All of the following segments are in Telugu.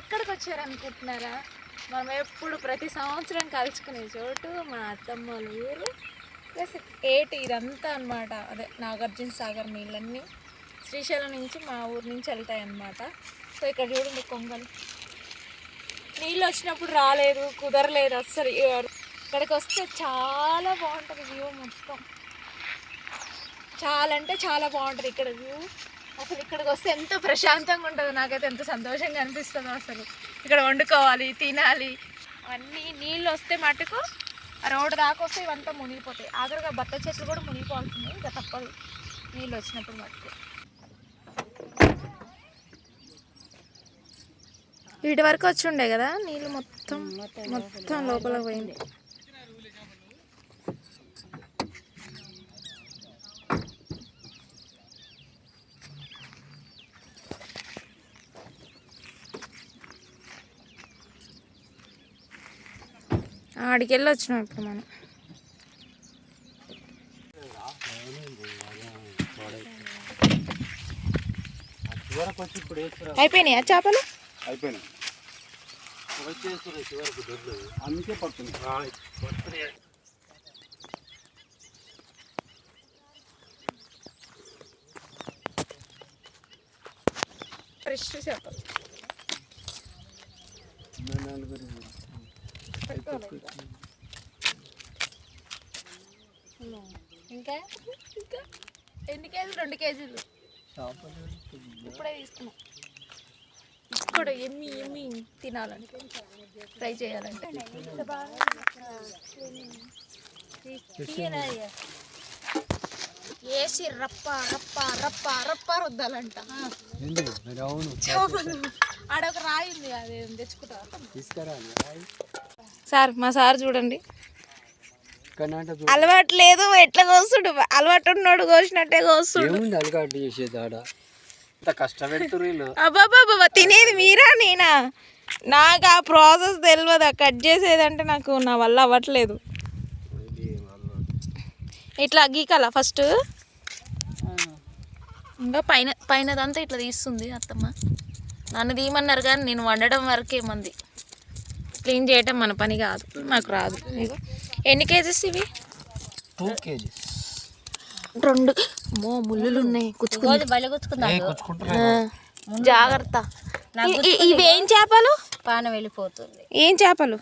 ఎక్కడికి వచ్చారనుకుంటున్నారా? మనం ఎప్పుడు ప్రతి సంవత్సరం కలుసుకునే చోటు మా అత్తమ్మ వాళ్ళ ఊరు ప్లస్ ఏటి ఇదంతా అనమాట. అదే నాగార్జున సాగర్ నీళ్ళన్నీ శ్రీశైలం నుంచి మా ఊరు నుంచి వెళ్తాయి అన్నమాట. సో ఇక్కడ చూడండి కొంగలు. నీళ్ళు వచ్చినప్పుడు రాలేదు, కుదరలేదు అస్సలు. ఇక్కడికి వస్తే చాలా బాగుంటుంది వ్యూ మొత్తం. చాలా అంటే చాలా బాగుంటుంది ఇక్కడ వ్యూ. అసలు ఇక్కడికి వస్తే ఎంత ప్రశాంతంగా ఉంటుంది. నాకైతే ఎంత సంతోషంగా అనిపిస్తుందో అసలు. ఇక్కడ వండుకోవాలి, తినాలి. అన్నీ నీళ్ళు వస్తే మటుకు ఆ రోడ్డు దాకా వస్తే ఇవంతా మునిగిపోతాయి. ఆఖరిగా బత్త చెట్లు కూడా మునిగిపోతుంది. ఇంకా తప్పదు నీళ్ళు వచ్చినప్పుడు మటుకు. వీటి వరకు వచ్చి ఉండే కదా నీళ్ళు, మొత్తం లోపల పోయింది. ఆడికి వెళ్ళి వచ్చినాం ఇప్పుడు మనం. అయిపోయినాయా చేపలు? అయిపోయినాయి. అందుకే పడుతుంది. ఫ్రెష్ చేపలు. ఇంకా ఎన్ని కేజీలు? 2 కేజీలు ఇప్పుడే తీసుకున్నాం. ఇక్కడ ఎమ్మి తినాలంటే, ఫ్రై చేయాలంటే వేసి రప్ప రప్ప రప్ప రప్ప రుద్దాలంట. ఆడొక రాయి ఉంది, అది తెచ్చుకుంటా. సార్ మా సార్ చూడండి, అలవాటు లేదు ఎట్లా కోస్తుడు. అలవాటు ఉన్నాడు కోసినట్టే కోస్తుడు. అలవాటు చేసేది ఆడ కష్టపెడుతున్నారు. అబ్బాబ్బా తినేది మీరా నేనా? నాకు ఆ ప్రాసెస్ తెలియదు. కట్ చేసేదంటే నాకు నా వల్ల అవ్వట్లేదు. ఇట్లా గీకాల ఫస్ట్. ఇంకా పైనదంతా ఇట్లా తీస్తుంది అత్తమ్మ. నన్ను తీయమన్నారు కానీ నేను వండడం వరకే మంది. క్లీన్ చేయటం మన పని కాదు, నాకు రాదు. ఎన్ని కేజీస్ ఇవి? 2 కేజీస్. 2 ముళ్ళులు ఉన్నాయి, జాగ్రత్త. ఇవి ఏం చేపలు? పాన వెళ్ళిపోతుంది. ఏం చేపలు?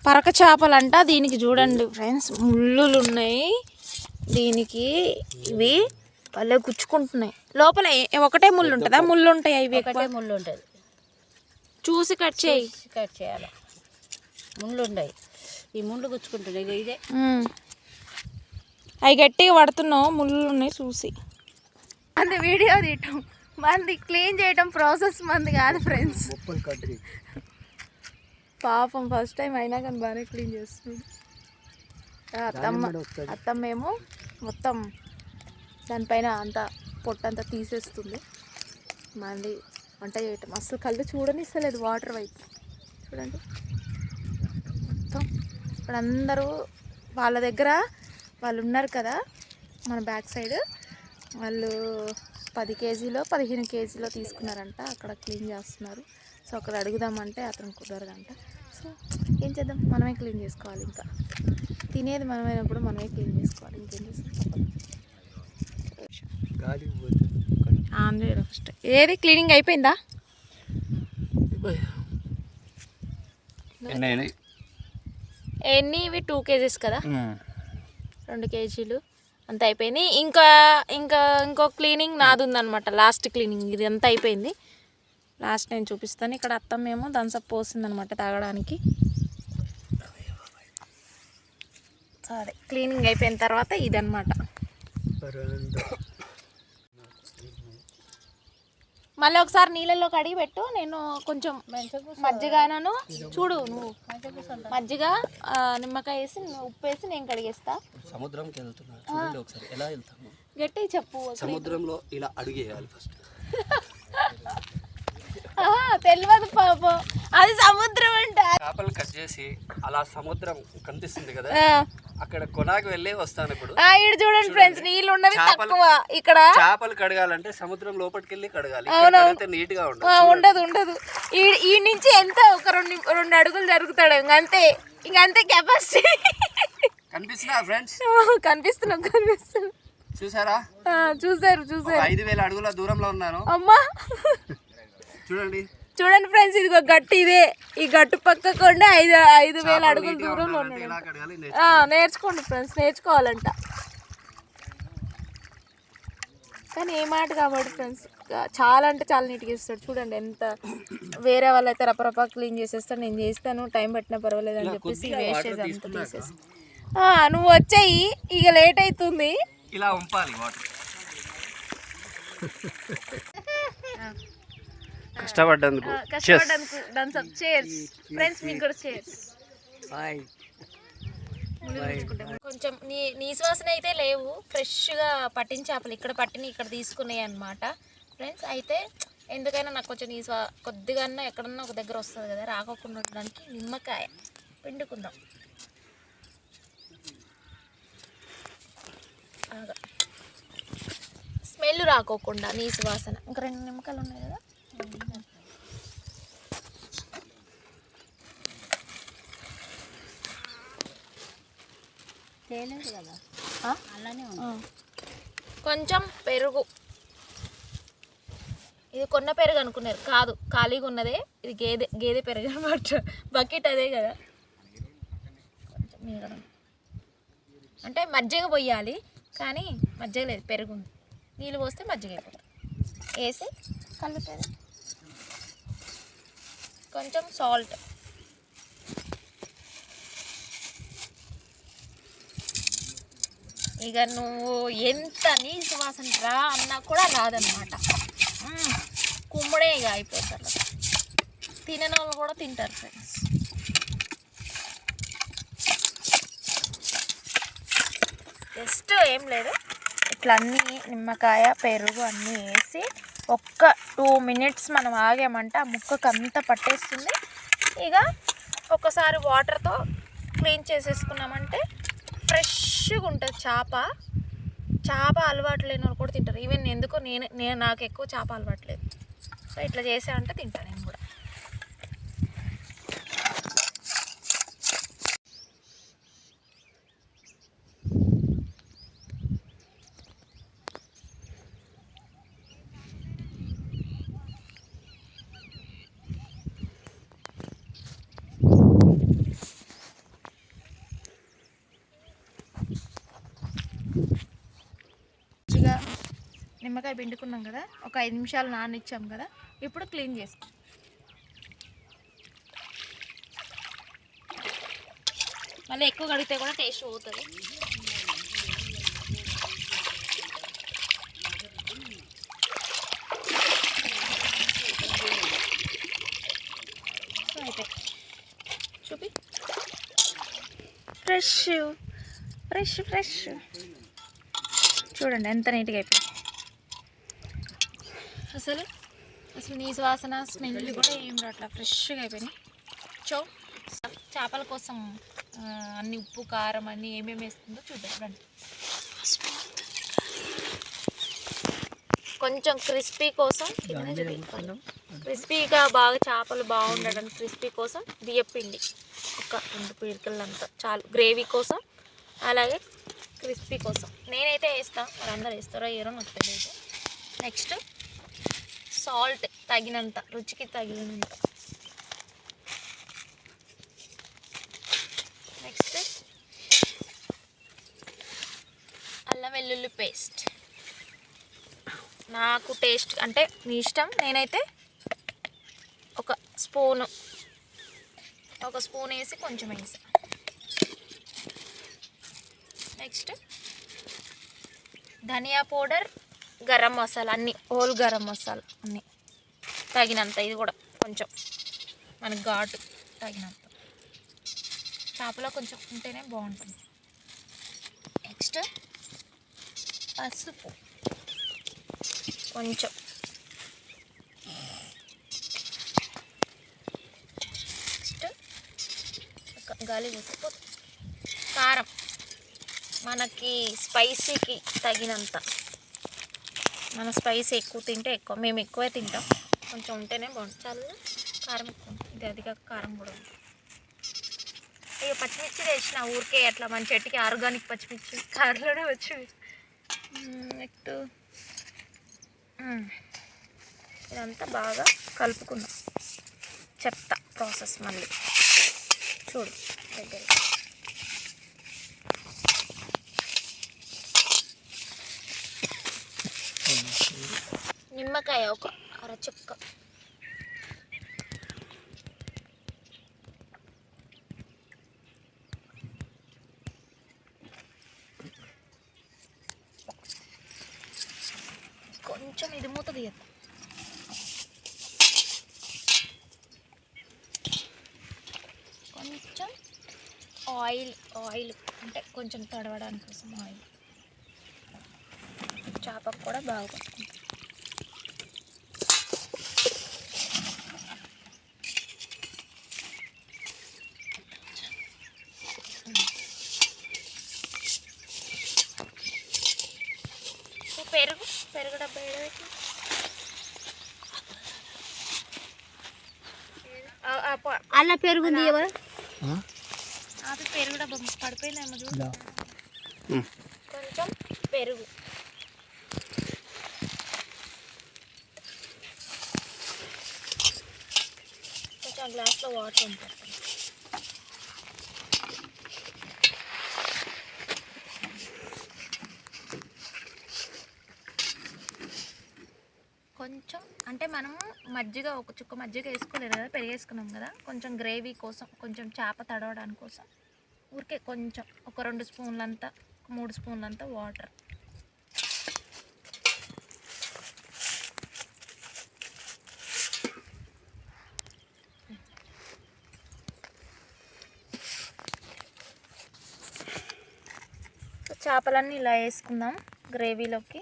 పరక చేపలు అంట. దీనికి చూడండి ఫ్రెండ్స్, ముళ్ళులు ఉన్నాయి దీనికి. ఇవి భలే గుచ్చుకుంటున్నాయి. లోపల ఒకటే ముళ్ళు ఉంటుందా? ముళ్ళు ఉంటాయి ఇవి? ఒకటే ముళ్ళు ఉంటుంది. చూసి కట్ చేయాలి. ముళ్ళు ఉన్నాయి, ఈ ముళ్ళు గుచ్చుకుంటున్నాయి. ఇదే అవి గట్టిగా పడుతున్నావు, ముళ్ళు ఉన్నాయి చూసి. అంత వీడియో తీయటం మంది, క్లీన్ చేయటం ప్రాసెస్ మంది కాదు ఫ్రెండ్స్. పాపం ఫస్ట్ టైం అయినా కానీ బాగానే క్లీన్ చేస్తుంది. అత్తమ్మ ఏమో మొత్తం దానిపైన అంతా పొట్టంతా తీసేస్తుంది. మంది వంట చేయటం అసలు కళ్ళు చూడనిస్తలేదు వాటర్ వైపు. చూడండి మొత్తం ఇక్కడ అందరూ వాళ్ళ దగ్గర వాళ్ళు ఉన్నారు కదా మన బ్యాక్ సైడ్. వాళ్ళు 10 కేజీలో 15 కేజీలో తీసుకున్నారంట. అక్కడ క్లీన్ చేస్తున్నారు. సో అక్కడ అడుగుదామంటే అతను కుదరదంట. సో ఏం చేద్దాం, మనమే క్లీన్ చేసుకోవాలి. ఇంకా తినేది మనమైనప్పుడు మనమే క్లీన్ చేసుకోవాలి. ఇంకేం చేసుకోవాలి. ఫస్ట్ ఏది క్లీనింగ్ అయిపోయిందా? ఎన్ని ఇవి 2 కేజీస్ కదా, 2 కేజీలు అంత అయిపోయింది. ఇంకో క్లీనింగ్ నాది ఉందన్నమాట. లాస్ట్ క్లీనింగ్ ఇది అంతా అయిపోయింది. లాస్ట్ నేను చూపిస్తాను. ఇక్కడ అత్తమ్మేమో థమ్స్ అప్ పోసిందనమాట తాగడానికి. సరే క్లీనింగ్ అయిపోయిన తర్వాత ఇదన్నమాట. మళ్ళీ ఒకసారి నీళ్ళల్లో కడిగి పెట్టు. నేను కొంచెం మజ్జిగను చూడు, నువ్వు మజ్జిగ నిమ్మకాయ వేసి ఉప్పు వేసి నేను కడిగేస్తా. సముద్రంకి వెళ్తున్నాను చూడండి ఒకసారి ఎలా వెళ్తాము. గట్టి చెప్పు. సముద్రంలో ఇలా అడుగేయాలి ఫస్ట్. తెలియదు పాపం, అది సముద్రం అంట. చేపలు కట్ చేసి అలా సముద్రం కనిపిస్తుంది కదా, అక్కడ కొనాకు వెళ్ళి వస్తాను ఇప్పుడు. ఇక్కడ చూడండి ఫ్రెండ్స్, నీళ్ళు ఉన్నవి తక్కువ ఇక్కడ. చేపలు కడగాలంటే సముద్రం లోపలికి వెళ్ళి కడగాలి, నీట్ గా ఉండదు. ఈ నుంచి ఎంత ఒక రెండు అడుగులు జరుగుతాడు, ఇంకంతే కెపాసిటీ. కనిపిస్తున్నా ఫ్రెండ్స్? కనిపిస్తున్నాం. చూసారా? చూసారు 5,000 అడుగుల దూరంలో ఉన్నాను. అమ్మా చూడండి ఫ్రెండ్స్, ఇదిగో గట్టు ఇదే. ఈ గట్టు పక్కకు 5,000 అడుగుల దూరంలో ఉన్నాడు. నేర్చుకోండి ఫ్రెండ్స్, నేర్చుకోవాలంట. కానీ ఏ మాట కాబట్టి ఫ్రెండ్స్, చాలా అంటే చాలా నీట్గా ఇస్తాడు. చూడండి ఎంత, వేరే వాళ్ళు అయితే రపరపా క్లీన్ చేసేస్తాడు, నేను చేస్తాను, టైం పట్టినా పర్వాలేదు అని చెప్పేసి వేస్టేజ్ అంతా తీసేసి. నువ్వు వచ్చాయి, ఇక లేట్ అవుతుంది. ఇలా ఉంపాలి వాటర్. కష్టపడ్డందుకు చేర్స్ ఫ్రెండ్స్, మీకు కూడా చేర్స్. కొంచెం నీ శ్వాసన అయితే లేవు, ఫ్రెష్గా పట్టిన చేపలు ఇక్కడ ఇక్కడ తీసుకున్నాయి అన్నమాట ఫ్రెండ్స్. అయితే ఎందుకైనా నాకు కొంచెం కొద్దిగా ఎక్కడన్నా ఒక దగ్గర వస్తుంది కదా, రాకోకుండా ఉండడానికి నిమ్మకాయ పిండుకుందాం. స్మెల్ రాకోకుండా నీసు వాసన. ఇంకా 2 నిమ్మకాయలు ఉన్నాయి కదా. కొంచెం పెరుగు. ఇది కొన్న పెరుగు అనుకున్నారు, కాదు, ఖాళీగా ఉన్నదే. ఇది గేదె పెరుగు అనమాట. బకెట్ అదే కదా. అంటే మజ్జిగ పోయాలి, కానీ మజ్జిగ లేదు, పెరుగు ఉంది. నీళ్ళు పోస్తే మజ్జిగ అయిపోతుంది. వేసి కలుపుతుంది. కొంచెం సాల్ట్. ఇక నువ్వు ఎంత నీసు వాసన రా అన్నా కూడా రాదన్నమాట. కుమ్మడే ఇక అయిపోతారు. తినని వాళ్ళు కూడా తింటారు ఫ్రెండ్స్. జస్ట్ ఏం లేదు, ఇట్లా అన్నీ నిమ్మకాయ పెరుగు అన్నీ వేసి ఒక్క 2 minutes మనం ఆగామంటే ఆ ముక్కకు అంతా పట్టేస్తుంది. ఇక ఒక్కసారి వాటర్తో క్లీన్ చేసేసుకున్నామంటే ఫ్రెష్గా ఉంటుంది చేప అలవాటు లేని వాళ్ళు కూడా తింటారు. ఈవెన్ ఎందుకో నేను నాకు ఎక్కువ చేప అలవాట్లేదు, సో ఇట్లా చేసామంటే తింటాను నేను కూడా. మంచిగా నిమ్మకాయ పిండుకున్నాం కదా, ఒక 5 నిమిషాలు నాననిచ్చాం కదా, ఇప్పుడు క్లీన్ చేసుకో. మళ్ళీ ఎక్కువ కడిగితే కూడా టేస్ట్ పోతుంది. అయితే చూపి, ఫ్రెష్ ఫ్రెష్ ఫ్రెష్. చూడండి ఎంత నీట్గా అయిపోయింది. అసలు నీ వాసన స్మెల్ కూడా ఏం రాట్లా, ఫ్రెష్గా అయిపోయినాయి. చేపల కోసం అన్ని ఉప్పు కారం అన్నీ ఏమేమి వేస్తుందో చూద్దాం రండి. కొంచెం క్రిస్పీ కోసం, క్రిస్పీగా బాగా చేపలు బాగుండడానికి క్రిస్పీ కోసం బియ్యపిండి ఒక 2 పిడికలంతా చాలు. గ్రేవీ కోసం, అలాగే క్రిస్పీ కోసం నేనైతే వేస్తాను, మరి అందరు వేస్తారో ఏరో నాకు తెలియదు. నెక్స్ట్ సాల్ట్ తగినంత, రుచికి తగినంత. నెక్స్ట్ అల్లం వెల్లుల్లి పేస్ట్. నాకు టేస్ట్ అంటే నీ ఇష్టం, నేనైతే ఒక స్పూన్ వేసి కొంచెం వేసి. నెక్స్ట్ ధనియా పౌడర్, గరం మసాలా అన్నీ, హోల్ గరం మసాలా అన్నీ తగినంత. ఇది కూడా కొంచెం మనకు ఘాటు తగినంత, చేపలో కొంచెం ఉంటేనే బాగుంటుంది. నెక్స్ట్ పసుపు కొంచెం. నెక్స్ట్ గాలి పోతే కారం మనకి స్పైసీకి తగినంత. మన స్పైసీ ఎక్కువ తింటే ఎక్కువ, మేము ఎక్కువే తింటాం, కొంచెం ఉంటేనే బాగుంటుంది. చాలా కారం ఎక్కువ ఉంటుంది, ఇది అదిగా కారం కూడా ఉంటుంది. ఇక పచ్చిమిర్చి వేసిన ఊరికే అట్లా మన చెట్టుకి ఆర్గానిక్ పచ్చిమిర్చి కారులోనే వచ్చి. నెక్స్ట్ ఇదంతా బాగా కలుపుకున్నాం. చెప్తా ప్రాసెస్ మళ్ళీ చూడు దగ్గర. నిమ్మకాయ ఒక అరచెక్క, కొంచెం ఇది మూత తీయద్దు, కొంచెం ఆయిల్ అంటే కొంచెం తడవడానికి కోసం ఆయిల్, చేపకు కూడా బాగా పడుతుంది. పెరుగు డబ్బా ఏడబెట్టి అలా పెరుగుంది అది పెరుగు డబ్బా పడిపోయిందేమో చూడు. కొంచెం పెరుగు, కొంచెం గ్లాస్లో వాటర్ ఉంటుంది. కొంచెం అంటే మనము మజ్జిగ, ఒక చుక్క మజ్జిగ వేసుకోలేదు కదా, పెరిగేసుకున్నాం కదా, కొంచెం గ్రేవీ కోసం, కొంచెం చేప తడవడానికి కోసం ఊరికే కొంచెం ఒక 2 స్పూన్లంతా, 3 స్పూన్లంతా వాటర్. చేపలన్నీ ఇలా వేసుకుందాం గ్రేవీలోకి.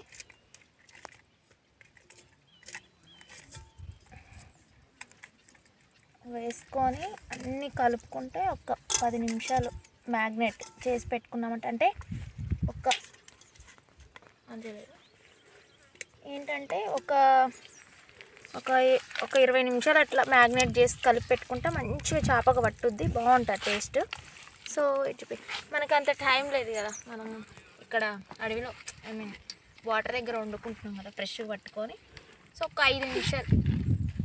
వేసుకొని అన్నీ కలుపుకుంటే ఒక 10 నిమిషాలు మ్యాగ్నేట్ చేసి పెట్టుకున్నామంటే, అంటే అంతే ఏంటంటే ఒక 20 నిమిషాలు అట్లా మ్యాగ్నేట్ చేసి కలిపి పెట్టుకుంటే మంచిగా చేపకు పట్టుద్ది, బాగుంటుంది టేస్ట్. సో మనకు అంత టైం లేదు కదా, మనం ఇక్కడ అడవిలో వాటర్ దగ్గర వండుకుంటున్నాం కదా, ఫ్రెష్గా పట్టుకొని. సో ఒక 5 నిమిషాలు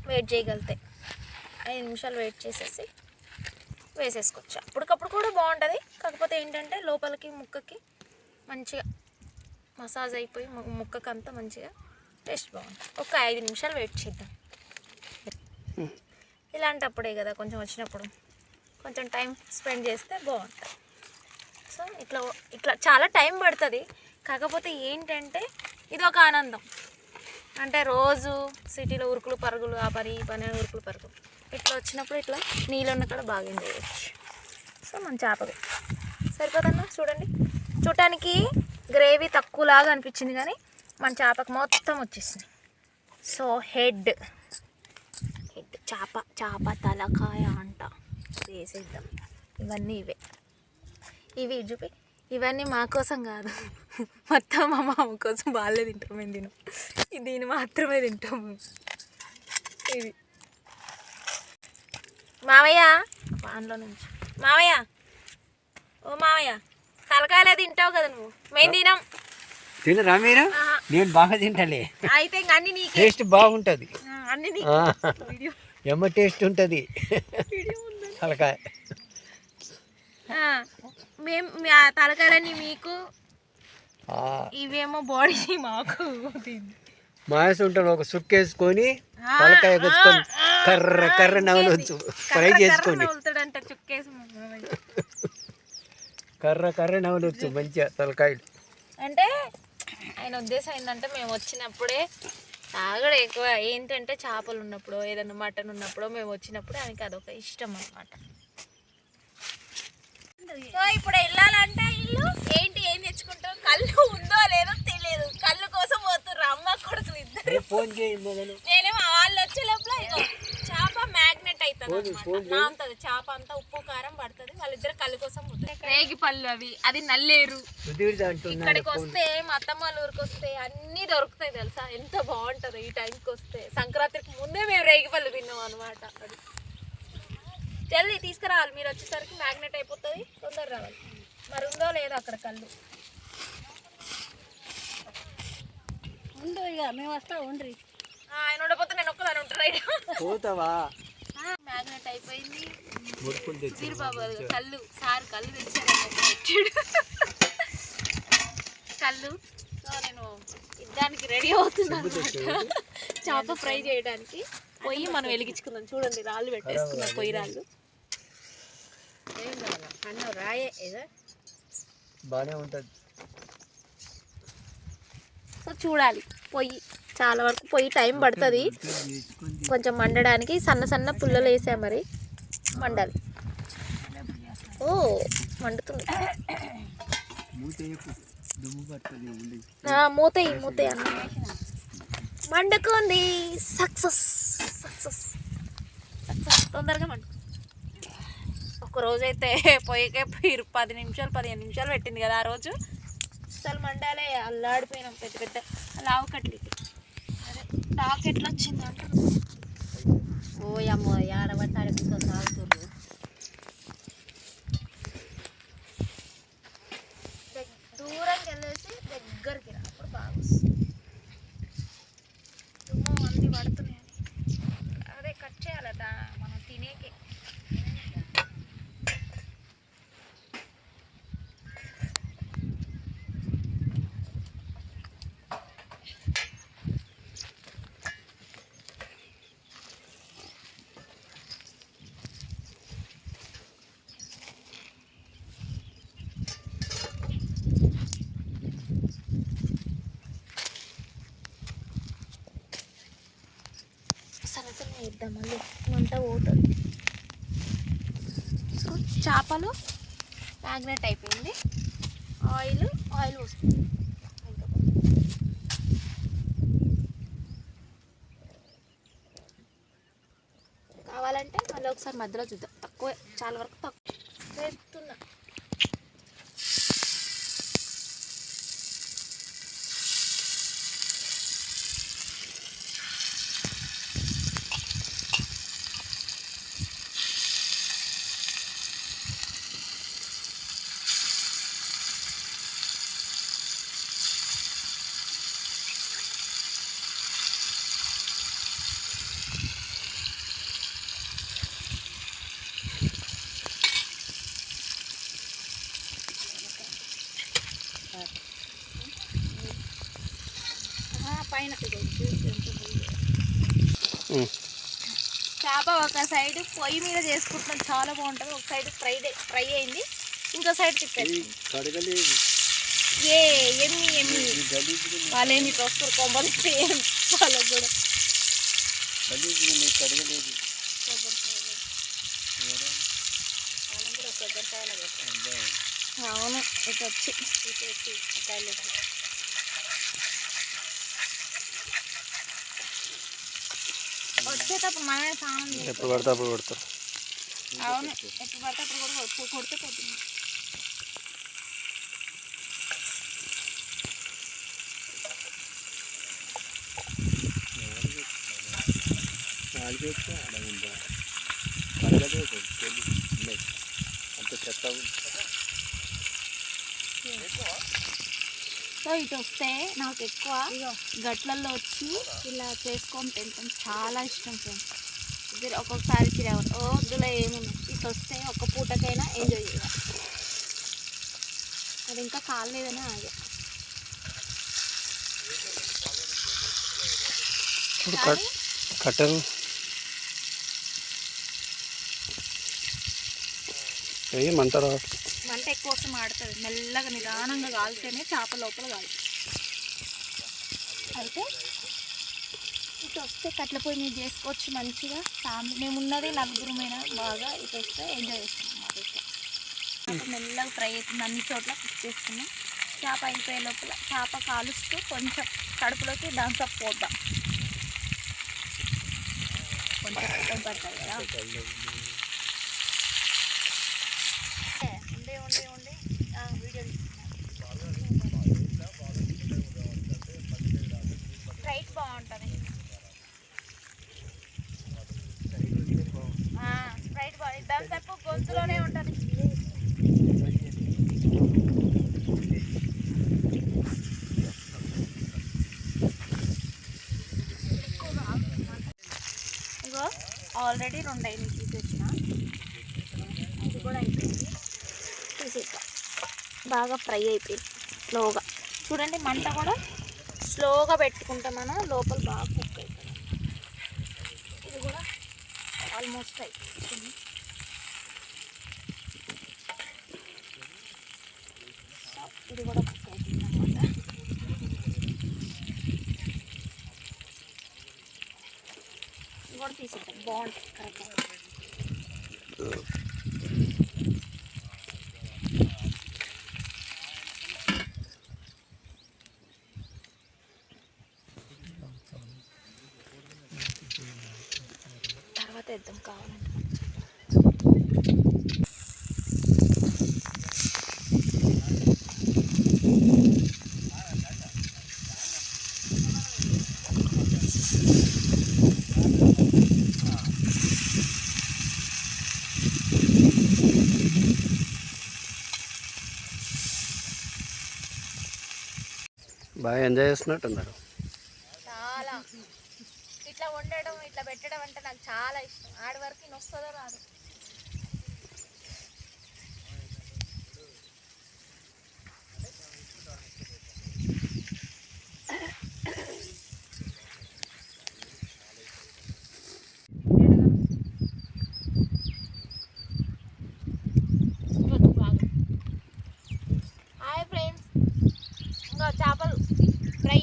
వెయిట్ చేయగలితే, 5 నిమిషాలు వెయిట్ చేసేసి వేసేసుకోవచ్చు. అప్పటికప్పుడు కూడా బాగుంటుంది, కాకపోతే ఏంటంటే లోపలికి ముక్కకి మంచిగా మసాజ్ అయిపోయి ముక్కకి అంతా మంచిగా టేస్ట్ బాగుంటుంది. ఒక 5 నిమిషాలు వెయిట్ చేద్దాం. ఇలాంటప్పుడే కదా కొంచెం వచ్చినప్పుడు కొంచెం టైం స్పెండ్ చేస్తే బాగుంటుంది. సో ఇట్లా చాలా టైం పడుతుంది, కాకపోతే ఏంటంటే ఇది ఒక ఆనందం. అంటే రోజు సిటీలో ఉరుకులు పరుగులు, ఆ పని ఈ పని ఉరుకులు పరుగులు, ఇట్లా వచ్చినప్పుడు ఇట్లా నీళ్ళున్న కూడా బాగా ఎంజాయ్ చేయొచ్చు. సో మన చేపకి సరిపోతుందా చూడండి. చూడటానికి గ్రేవీ తక్కువలాగా అనిపించింది కానీ మన చేపకు మొత్తం వచ్చేసింది. సో హెడ్ చేప తలకాయ అంట వేసేద్దాం. ఇవన్నీ ఇవి చూపి, ఇవన్నీ మా కోసం కాదు, మొత్తం మా మామ కోసం వాళ్ళే తింటాం, మేము తినం, దీన్ని మాత్రమే తింటాము. ఇది మావయ్య పాన్లో నుంచి, మావయ్య ఓ మావయ్య తలకాయలే తింటావు కదా నువ్వు, మేము తినం. తినరా మీరు? నేను బాగా తింటాలే. అయితే ఇంక అన్ని నీకు టేస్ట్ బాగుంటుంది, అన్ని ఎమ్మ టేస్ట్ ఉంటుంది తలకాయ. మేము తలకాయలన్నీ మీకు, ఇవేమో బాడీ మాకు. మాయస్ ఉంటాను, ఒక సుక్కేసుకొని తలకాయ కొచ్చుకొని కర్ర నవ్వచ్చు, ఫ్రై చేసుకొని కర్ర నవ్వచ్చు మంచిగా తలకాయలు. అంటే ఆయన ఉద్దేశం ఏంటంటే మేము వచ్చినప్పుడే తాగడం ఎక్కువ, ఏంటంటే చేపలు ఉన్నప్పుడు, ఏదైనా మటన్ ఉన్నప్పుడు మేము వచ్చినప్పుడు ఆయనకి అదొక ఇష్టం అన్నమాట. సో ఇప్పుడు వెళ్ళాలంటే ఇల్లు ఏంటి, ఏం తెచ్చుకుంటాం, కళ్ళు ఉందో లేదో తెలియదు, కళ్ళు కోసం పోతుర్రు అమ్మ కొడుకు ఇద్దరు. ఫోన్ చేయి మొదలు, నేనేమో వాళ్ళు వచ్చే లోపల ఇగో చేప మ్యాగ్నెట్ అవుతుంది. నాంతది చేప అంతా ఉప్పు కారం పడుతుంది, వాళ్ళిద్దరు కళ్ళు కోసం రేగి పళ్ళు అవి, అది నల్లేరు. ఇక్కడికి వస్తే మా అత్తమ్మ వాళ్ళ ఊరికి వస్తే అన్ని దొరుకుతాయి తెలుసా, ఎంత బాగుంటుంది ఈ టైంకి వస్తే. సంక్రాంతికి ముందే మేము రేగి పళ్ళు తిన్నాం అనమాట. అది జల్దీ తీసుకురావాలి, మీరు వచ్చేసరికి మ్యాగ్నెట్ అయిపోతుంది, తొందర రావాలి. మరి ఉందో లేదో అక్కడ కళ్ళు ఉండు, ఇక మేము వస్తా ఉండ్రి. ఆయన ఉండకపోతే నేను ఒక్కదాని ఉంటాను. పోతావా? మ్యాగ్నెట్ అయిపోయింది. సుధీర్ బాబు కళ్ళు, సార్ కళ్ళు తెచ్చారు కళ్ళు. సో నేను దానికి రెడీ అవుతున్నాను చేప ఫ్రై చేయడానికి. పొయ్యి మనం వెలిగించుకుందాం. చూడండి రాళ్ళు పెట్టేసుకున్నాం, పొయ్యి రాళ్ళు. ఏం కావాలా అన్నం రాయే ఏదో బాగానే ఉంటుంది. సో చూడాలి, పొయ్యి చాలా వరకు పొయ్యి టైం పడుతుంది కొంచెం మండడానికి. సన్న సన్న పుల్లలు వేసా, మరి మండాలి. ఓ మండుతుంది. మూతయి మూతయి అన్న మండుకుంది. Success success success. తొందరగా మండు. ఒకరోజైతే పొయ్యికే 10 నిమిషాలు 15 నిమిషాలు పెట్టింది కదా ఆ రోజు. అసలు మండాలే, అల్లాడిపోయినాం. పెద్ద పెద్ద లావు కట్లు. అదే టాక్ ఎట్లా వచ్చిందంట. ఓ అమ్మో ఆడబట్టి అడుగుతో తాగుతుర్రు. దూరంకి వెళ్ళేసి దగ్గరికి రా, అప్పుడు బాగా వస్తుంది. దుమ్ము అన్నీ పడుతున్నాయని అదే కట్ చేయాలట మనం తినేకి. సరసన వేద్దాం, మళ్ళీ మంట పోతుంది. సో చేపలు మ్యాగ్నెట్ అయిపోయింది. ఆయిల్ వస్తుంది. కావాలంటే మళ్ళీ ఒకసారి మధ్యలో చూద్దాం. తక్కువ, చాలా వరకు తక్కువ వేస్తున్నా. పైన చేప ఒక సైడ్ పొయ్యి మీద చేసుకుంటున్నాం, చాలా బాగుంటుంది. ఒక సైడ్ ఫ్రై అయింది, ఇంకో సైడ్ తిప్పేది. ఎమ్మి వాళ్ళేమి వస్తారు కొమ్మలు వాళ్ళకి కూడా. అవును, ఇటు వచ్చి వచ్చేటప్పుడు మనమే స్నానం చేస్తాం. ఎప్పుడు పడితే అప్పుడు కొడతారు. అవును, ఎప్పుడు పడితే అప్పుడు కూడా కొడితే పోతుంది. సో ఇటు వస్తే నాకు ఎక్కువ గట్లల్లో వచ్చి ఇలా చేసుకొని తింటాం చాలా ఇష్టం ఫ్రెండ్స్. ఒక్కొక్కసారి వద్దులో ఏముంది, ఇటు వస్తే ఒక్క పూటకైనా ఎంజాయ్ చేయాలి. అది ఇంకా కాలేదని ఆగే. కట్టరు మంట ఎక్కువ కోసం ఆడుతుంది. మెల్లగా నిదానంగా కాలితేనే చేప లోపల కాదు. అయితే ఇటు వస్తే కట్ల పొయ్యి మీద చేసుకోవచ్చు మంచిగా. ఫ్యామిలీ మేము ఉన్నది నలుగురమైనా బాగా ఇటు వస్తే ఎంజాయ్ చేస్తున్నాం. మాకైతే మెల్లగా ఫ్రై అవుతుంది, అన్ని చోట్ల కుక్ చేసుకున్నాం. చేప అయిపోయే లోపల చేప కాలుస్తూ కొంచెం కడుపులోకి థమ్స్ అప్ పోద్దాం. కొంచెం టైం పడుతుంది కదా. ఉండే వీడియో స్ప్రైట్ బాగుంటుంది. స్ప్రైట్ బాగుంటుంది. దాని సేపు గొంతులోనే ఉంటుంది. ఇగో ఆల్రెడీ 2 అయినాయి తీసేసిన. ఇది కూడా అయిపోయింది. తీసేద్దాం. బాగా ఫ్రై అయిపోయింది స్లోగా. చూడండి మంట కూడా స్లోగా పెట్టుకుంటే మనం లోపల బాగా కుక్ అవుతుంది. ఇది కూడా ఆల్మోస్ట్ అయిపోయింది. ఇది కూడా కుక్ అయిపోయింది అన్నమాట. ఇది కూడా తీసేద్దాం. బాగుంటుంది కరెక్ట్గా. తర్వాత వేద్దాం కావాలంటే. బాగా ఎంజాయ్ చేస్తున్నట్టున్నారు. చాలా ఇట్లా వండడం ఇట్లా పెట్టడం అంటే నాకు చాలా ఇష్టం. ఆడి వరకు నేను వస్తుందో రాదు. హాయ్ ఫ్రెండ్స్, ఇంకా చేపలు ఫ్రై.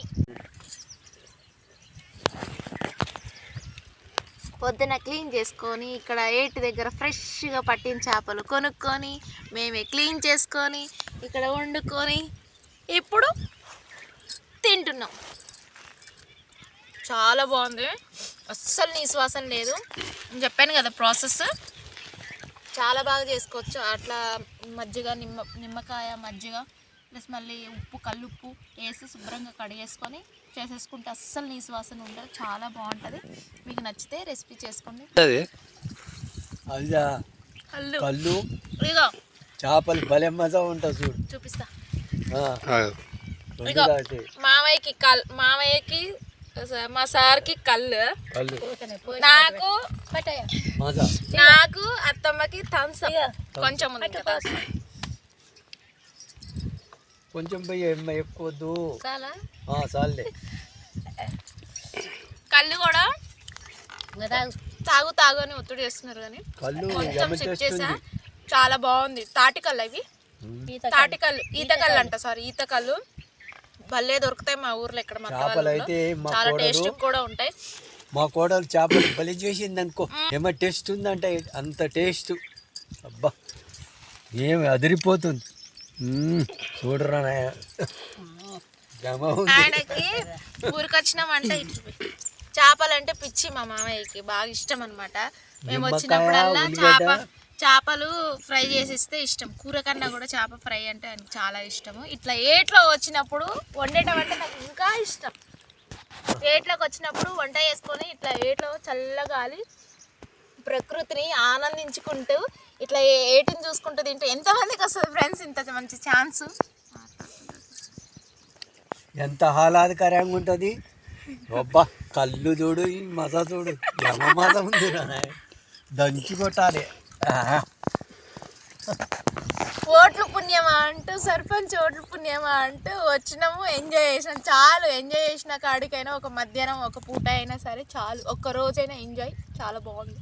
పొద్దున క్లీన్ చేసుకొని ఇక్కడ ఏటి దగ్గర ఫ్రెష్గా పట్టిన చేపలు కొనుక్కొని మేమే క్లీన్ చేసుకొని ఇక్కడ వండుకొని ఇప్పుడు తింటున్నాం. చాలా బాగుంది. అస్సలు నిశ్వాసం లేదు. నేను చెప్పాను కదా ప్రాసెస్ చాలా బాగా చేసుకోవచ్చు. అట్లా మజ్జిగ నిమ్మకాయ మజ్జిగ ప్లస్ మళ్ళీ ఉప్పు కల్లుప్పు వేసి శుభ్రంగా కడిగేసుకొని చేసేసుకుంటే అస్సలు నీసు వాసన ఉండదు. చాలా బాగుంటుంది. మీకు నచ్చితే రెసిపీ చేసుకోండి. కళ్ళు ఇగో చేపలు భలే మజా ఉంటుంది చూడు. చూపిస్తా. రెండు మామయ్యకి మా సార్కి కళ్ళు, కళ్ళు నాకు అత్తమ్మకి థమ్స్ అప్ కొంచెం ఉంది కదా. కొంచెం పోయి ఎక్కువద్దు చాలా చాలే. కళ్ళు కూడా తాగు అని ఒత్తిడి చేస్తున్నారు కానీ కళ్ళు కొంచెం చెక్ చేసా. చాలా బాగుంది. తాటికల్లు అవి తాటికల్లు ఈతకల్లు అంట. సారీ ఈతకల్లు భలే దొరుకుతాయి మా ఊర్లో. ఇక్కడ చాలా టేస్ట్ కూడా ఉంటాయి. మా కోడలు చేపలు బలి చేసింది అనుకో. ఏమో టేస్ట్ ఉందంటే అంత టేస్ట్. అబ్బా ఏమి అదిరిపోతుంది. చూడరా ఆయనకి ఊరికొచ్చినామంటే చేపలంటే పిచ్చి. మా మామయ్యకి బాగా ఇష్టం అనమాట. మేము వచ్చినప్పుడల్లా చేపలు ఫ్రై చేసిస్తే ఇష్టం. కూర కన్నా కూడా చేప ఫ్రై అంటే ఆయనకు చాలా ఇష్టము. ఇట్లా ఏట్లో వచ్చినప్పుడు వండేటం అంటే నాకు ఇంకా ఇష్టం. ఏట్లోకి వచ్చినప్పుడు వంట చేసుకొని ఇట్లా ఏట్లో చల్లగాలి ప్రకృతిని ఆనందించుకుంటూ ఇట్లా ఏటిని చూసుకుంటూ తింటే ఎంతమందికి వస్తుంది ఫ్రెండ్స్ ఇంత మంచి ఛాన్స్. ఎంత ఆహ్లాదకరంగా ఉంటుంది. అబ్బా కళ్ళు చూడు, ఈ మజా చూడు. ఎమ మజా ఉంది. దంచి కొట్టాలి. ఓట్లు పుణ్యమా అంటూ సర్పంచ్ ఓట్లు పుణ్యమా అంటూ వచ్చినాము. ఎంజాయ్ చేసినాం. చాలు ఎంజాయ్ చేసిన కాడికైనా ఒక మధ్యాహ్నం ఒక పూట అయినా సరే చాలు. ఒక్క రోజైనా ఎంజాయ్. చాలా బాగుంది.